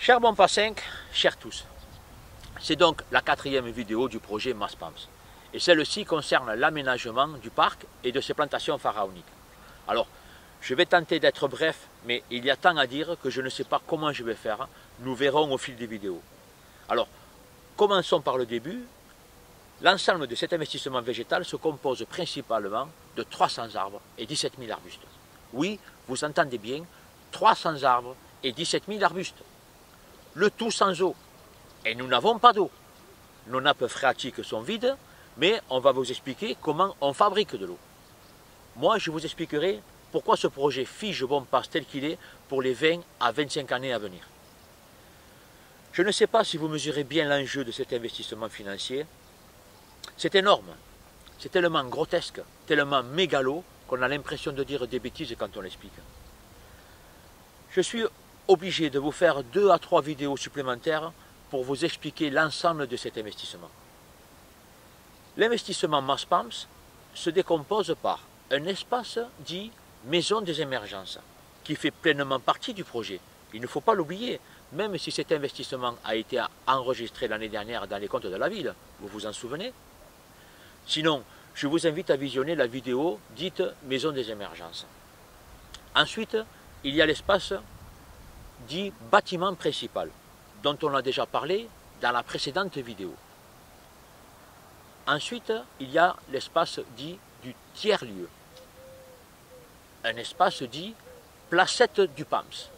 Cher Bompa 5, chers tous, c'est donc la 4e vidéo du projet Maspams. Et celle-ci concerne l'aménagement du parc et de ses plantations pharaoniques. Alors, je vais tenter d'être bref, mais il y a tant à dire que je ne sais pas comment je vais faire. Nous verrons au fil des vidéos. Alors, commençons par le début. L'ensemble de cet investissement végétal se compose principalement de 300 arbres et 17 000 arbustes. Oui, vous entendez bien, 300 arbres et 17 000 arbustes. Le tout sans eau. Et nous n'avons pas d'eau. Nos nappes phréatiques sont vides, mais on va vous expliquer comment on fabrique de l'eau. Moi, je vous expliquerai pourquoi ce projet fige Bompas tel qu'il est pour les 20 à 25 années à venir. Je ne sais pas si vous mesurez bien l'enjeu de cet investissement financier. C'est énorme, c'est tellement grotesque, tellement mégalo qu'on a l'impression de dire des bêtises quand on l'explique. Je suis obligé de vous faire 2 à 3 vidéos supplémentaires pour vous expliquer l'ensemble de cet investissement. L'investissement Maspams se décompose par un espace dit maison des émergences, qui fait pleinement partie du projet. Il ne faut pas l'oublier, même si cet investissement a été enregistré l'année dernière dans les comptes de la ville, vous vous en souvenez? Sinon, je vous invite à visionner la vidéo dite maison des émergences. Ensuite, il y a l'espace dit bâtiment principal, dont on a déjà parlé dans la précédente vidéo. Ensuite, il y a l'espace dit du tiers-lieu, un espace dit placette du PAMS,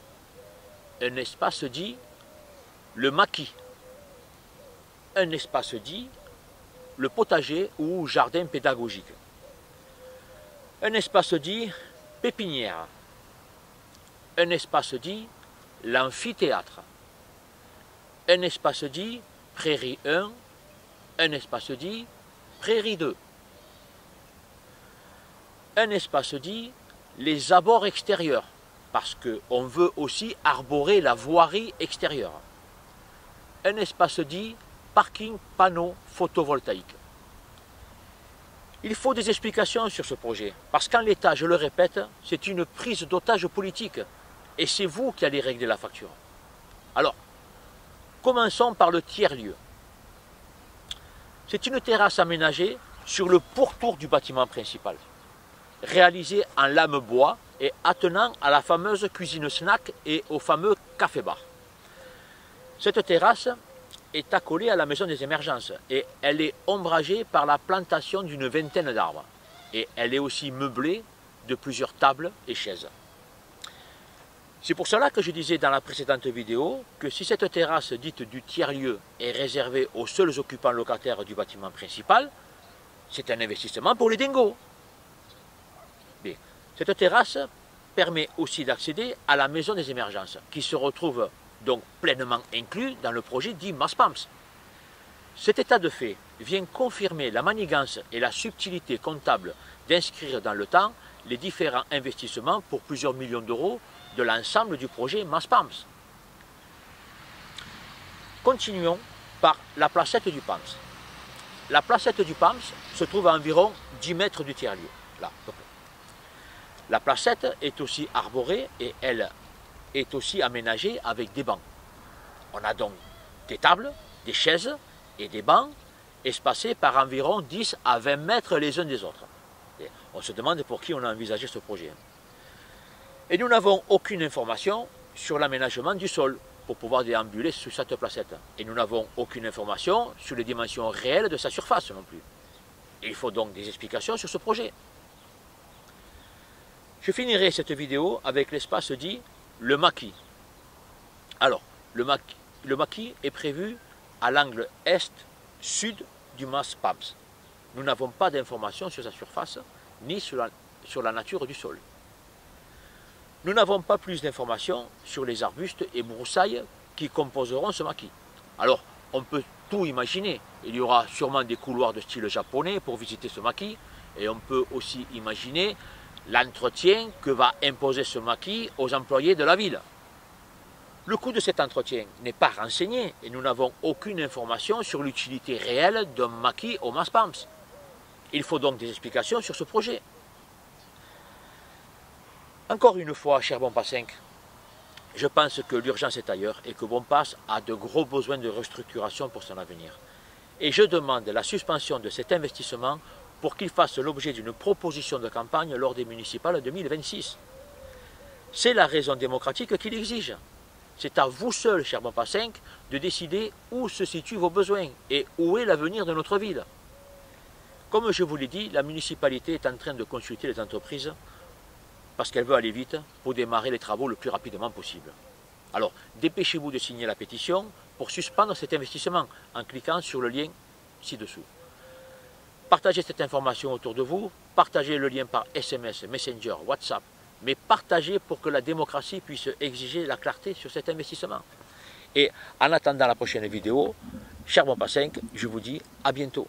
un espace dit le maquis, un espace dit le potager ou jardin pédagogique, un espace dit pépinière, un espace dit l'amphithéâtre, un espace dit prairie 1, un espace dit prairie 2, un espace dit les abords extérieurs, parce qu'on veut aussi arborer la voirie extérieure, un espace dit parking panneaux photovoltaïques. Il faut des explications sur ce projet, parce qu'en l'état, je le répète, c'est une prise d'otage politique, et c'est vous qui allez régler la facture. Alors, commençons par le tiers-lieu. C'est une terrasse aménagée sur le pourtour du bâtiment principal, réalisée en lame bois et attenant à la fameuse cuisine snack et au fameux café-bar. Cette terrasse est accolée à la maison des émergences et elle est ombragée par la plantation d'une vingtaine d'arbres. Et elle est aussi meublée de plusieurs tables et chaises. C'est pour cela que je disais dans la précédente vidéo que si cette terrasse dite du tiers-lieu est réservée aux seuls occupants locataires du bâtiment principal, c'est un investissement pour les dingos. Bien. Cette terrasse permet aussi d'accéder à la maison des émergences, qui se retrouve donc pleinement inclus dans le projet dit Maspams. Cet état de fait vient confirmer la manigance et la subtilité comptable d'inscrire dans le temps les différents investissements pour plusieurs millions d'euros de l'ensemble du projet Maspams. Continuons par la placette du PAMS. La placette du PAMS se trouve à environ 10 mètres du tiers-lieu. Là. La placette est aussi arborée et elle est aussi aménagée avec des bancs. On a donc des tables, des chaises et des bancs espacés par environ 10 à 20 mètres les uns des autres. Et on se demande pour qui on a envisagé ce projet. Et nous n'avons aucune information sur l'aménagement du sol pour pouvoir déambuler sur cette placette. Et nous n'avons aucune information sur les dimensions réelles de sa surface non plus. Et il faut donc des explications sur ce projet. Je finirai cette vidéo avec l'espace dit le maquis. Alors, le maquis est prévu à l'angle est-sud du Maspams. Nous n'avons pas d'informations sur sa surface ni sur la nature du sol. Nous n'avons pas plus d'informations sur les arbustes et broussailles qui composeront ce maquis. Alors, on peut tout imaginer. Il y aura sûrement des couloirs de style japonais pour visiter ce maquis, et on peut aussi imaginer l'entretien que va imposer ce maquis aux employés de la ville. Le coût de cet entretien n'est pas renseigné et nous n'avons aucune information sur l'utilité réelle d'un maquis au Maspams. Il faut donc des explications sur ce projet. Encore une fois, cher Bompa 5, je pense que l'urgence est ailleurs et que Bompas a de gros besoins de restructuration pour son avenir. Et je demande la suspension de cet investissement pour qu'il fasse l'objet d'une proposition de campagne lors des municipales 2026. C'est la raison démocratique qui l'exige. C'est à vous seul, cher Bompas 5, de décider où se situent vos besoins et où est l'avenir de notre ville. Comme je vous l'ai dit, la municipalité est en train de consulter les entreprises parce qu'elle veut aller vite pour démarrer les travaux le plus rapidement possible. Alors, dépêchez-vous de signer la pétition pour suspendre cet investissement en cliquant sur le lien ci-dessous. Partagez cette information autour de vous, partagez le lien par SMS, Messenger, WhatsApp, mais partagez pour que la démocratie puisse exiger la clarté sur cet investissement. Et en attendant la prochaine vidéo, cher Bompas 5, je vous dis à bientôt.